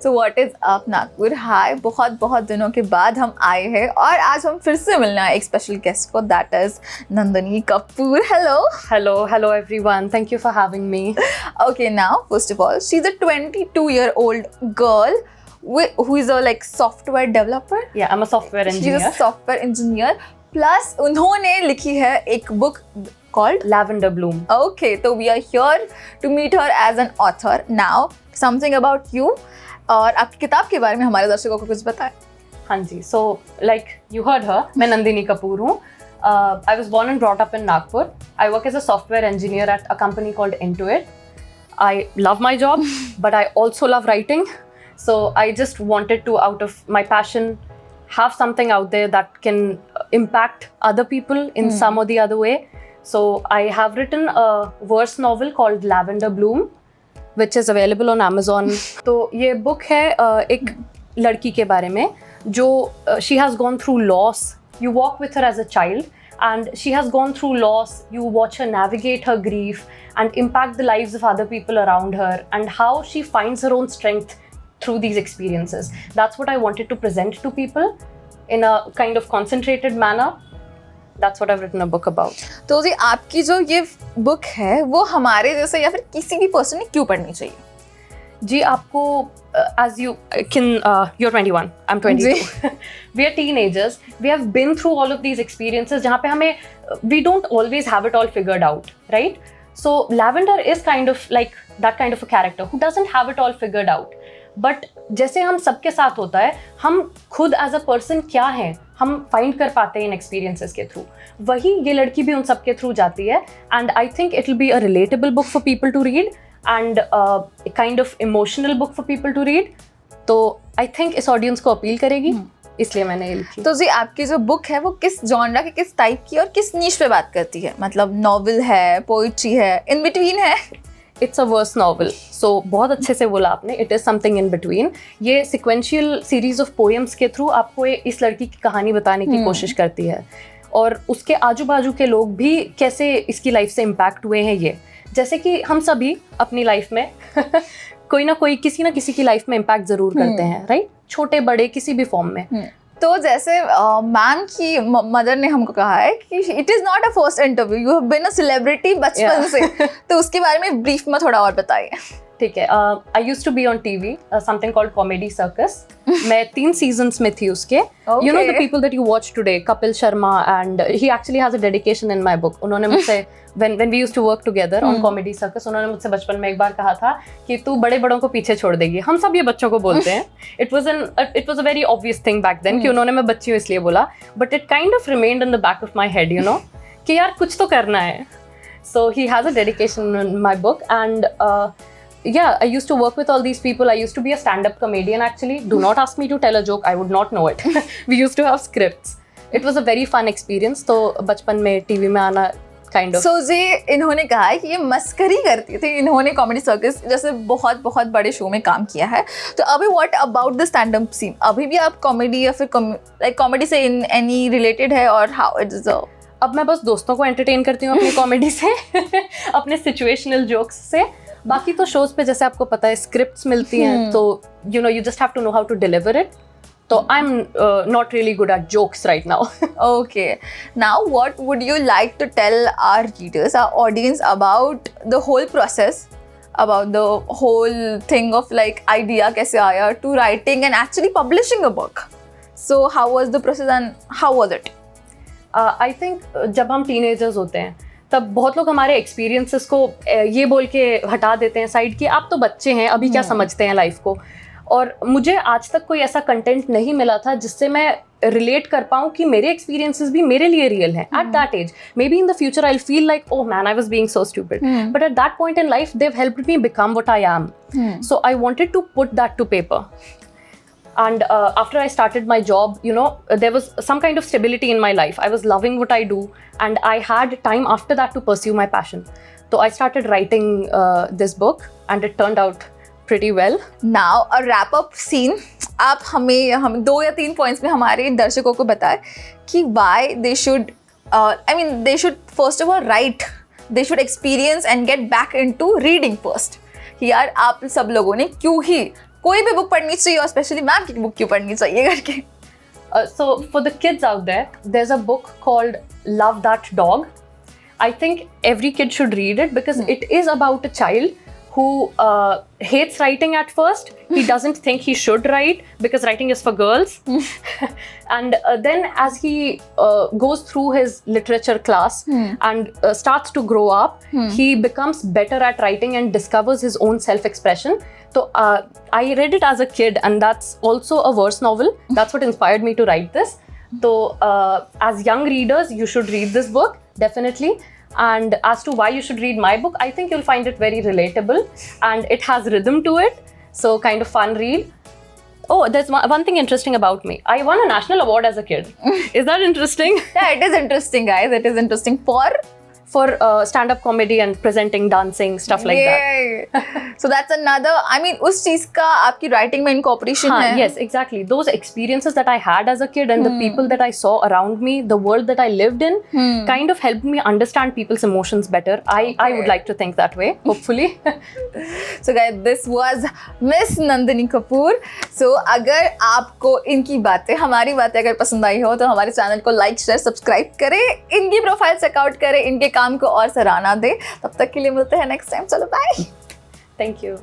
So what is up Nagpur? हाय, बहुत बहुत दिनों के बाद हम आए हैं और आज हम फिर से मिलना है एक स्पेशल गेस्ट को, that is Nandini Kapoor. Hello everyone. Thank you for having me. Okay, now first of all, she's a 22-year-old girl who is a software developer. Yeah, I'm a software engineer. She's a software engineer. Plus उन्होंने लिखी है एक book called Lavender Bloom. Okay, so we are here to meet her as an author. Now, something about you और आपकी किताब के बारे में हमारे दर्शकों को कुछ बताएं. हाँ जी, so like you heard her, मैं नंदिनी कपूर हूँ. I was born and brought up in Nagpur. I work as a software engineer at a company called Intuit. I love my job, but I also love writing. So I just wanted to, out of my passion, have something out there that can impact other people in some or the other way. So I have written a verse novel called Lavender Bloom, which is available on Amazon. तो ये book है एक लड़की के बारे में जो she has gone through loss. You walk with her as a child and she has gone through loss. You watch her navigate her grief and impact the lives of other people around her and how she finds her own strength through these experiences. That's what I wanted to present to people in a kind of concentrated manner. That's what I've written a book about. तो जी आपकी जो ये book है वो हमारे जैसे या फिर किसी भी पर्सन ने क्यों पढ़नी चाहिए? जी आपको as you can you're 21, I'm 22. We are teenagers. We have been through all of these experiences जहाँ पे हमें we don't always have it all figured out, right? So Lavender is kind of like that kind of a character who doesn't have it all figured out. But जैसे हम सबके साथ होता है, हम खुद as a person क्या हैं, हम फाइंड कर पाते हैं इन एक्सपीरियंसेस के थ्रू. वही ये लड़की भी उन सब के थ्रू जाती है. And I think it will be a relatable book for people to read and kind of emotional book for people to read. तो आई थिंक इस ऑडियंस को अपील करेगी, इसलिए मैंने ये लिखी. तो जी आपकी जो बुक है वो किस जॉनरा की, किस टाइप की और किस नीश पे बात करती है? मतलब नॉवेल है, पोइट्री है, इन बिटवीन है? It's a verse novel. So बहुत अच्छे से बोला आपने, it is something in between. ये सिक्वेंशियल सीरीज ऑफ पोएम्स के थ्रू आपको इस लड़की की कहानी बताने की कोशिश करती है और उसके आजू बाजू के लोग भी कैसे इसकी लाइफ से इम्पैक्ट हुए हैं. ये जैसे कि हम सभी अपनी लाइफ में कोई ना कोई किसी ना किसी की लाइफ में इम्पैक्ट ज़रूर करते हैं, राइट? छोटे बड़े किसी भी फॉर्म में. तो जैसे मैम की मदर ने हमको कहा है कि it is not a first interview, you have been a celebrity बचपन से. तो उसके बारे में ब्रीफ में थोड़ा और बताइए. ठीक है. I used to be on TV, something called comedy circus. मैं 3 सीजन्स में थी उसके. You know the people that you watch today, Kapil Sharma, and he actually has a dedication in my book. उन्होंने मुझसे when we used to work together on comedy circus, उन्होंने मुझसे बचपन में एक बार कहा था कि तू बड़े बड़ों को पीछे छोड़ देगी. हम सब ये बच्चों को बोलते हैं. It was a very obvious thing back then कि उन्होंने मैं बच्ची हूँ इसलिए बोला. But it kind of remained in the back of my head, you know, कि यार कुछ तो करना है. So he has a dedication in my book and yeah, I used to work with all these people. I used to be a stand-up comedian actually. Do not ask me to tell a joke. I would not know it. We used to have scripts. It was a very fun experience. तो बचपन में TV में आना kind of. So जी इन्होंने कहा है कि ये मस्करी करती थी. इन्होंने कॉमेडी सर्कस जैसे बहुत बहुत बड़े शो में काम किया है. तो अभी what about the stand up scene? अभी भी आप कॉमेडी या फिर लाइक कॉमेडी से इन एनी रिलेटेड है और हाउ इट इज? अब मैं बस दोस्तों को एंटरटेन करती हूँ अपनी कॉमेडी से अपने सिचुएशनल जोक्स से. बाकी तो शोज पे जैसे आपको पता है स्क्रिप्ट्स मिलती हैं, तो you know you just have to know how to deliver it. So I'm not really good at jokes right now. Okay. Now what would you like to tell our readers, our audience about the whole process, about the whole thing of like idea कैसे आया to writing and actually publishing a book? So how was the process and how was it? I think जब हम teenagers होते हैं तब बहुत लोग हमारे एक्सपीरियंसेस को ये बोल के हटा देते हैं साइड कि आप तो बच्चे हैं, अभी क्या समझते हैं लाइफ को. और मुझे आज तक कोई ऐसा कंटेंट नहीं मिला था जिससे मैं रिलेट कर पाऊँ कि मेरे एक्सपीरियंसेस भी मेरे लिए रियल हैं. At that age maybe in the future I feel like oh man I was being so stupid, but at that point in life they have helped me become what I am. So I wanted to put that to paper. And after I started my job, you know, there was some kind of stability in my life. I was loving what I do and I had time after that to pursue my passion. So I started writing this book and it turned out pretty well. Now a wrap up scene. आप हमें 2 या 3 points में हमारे दर्शकों को बताएं कि why they should they should first of all write, they should experience and get back into reading first. यार आप सब लोगों ने क्यों ही कोई भी बुक पढ़नी चाहिए और स्पेशली मैम की बुक क्यों पढ़नी चाहिए करके? So for the kids out there, there's a book called Love That Dog. I think every kid should read it because it is about a child who hates writing at first. He doesn't think he should write because writing is for girls. And then as he goes through his literature class and starts to grow up, he becomes better at writing and discovers his own self-expression. So I read it as a kid, and that's also a verse novel. That's what inspired me to write this. So as young readers, you should read this book, definitely. And as to why you should read my book, I think you'll find it very relatable and it has rhythm to it. So kind of fun read. Oh, there's one thing interesting about me. I won a national award as a kid. Is that interesting? Yeah, it is interesting, guys. It is interesting For stand-up comedy and presenting, dancing, stuff like that. So that's another, I mean, उस चीज का आपकी writing में incorporation है. Yes, exactly. Those experiences that I had as a kid and the people that I saw around me, the world that I lived in, kind of helped me understand people's emotions better. I would like to think that way, hopefully. So guys, this was Miss Nandini Kapoor. So अगर आपको इनकी बातें, हमारी बातें अगर पसंद आई हो तो हमारे चैनल को लाइक, शेयर, सब्सक्राइब करें, इनकी प्रोफाइल चेकआउट करें, इनके काम को और सराहना दे. तब तक के लिए मिलते हैं नेक्स्ट टाइम. चलो बाय. Thank you.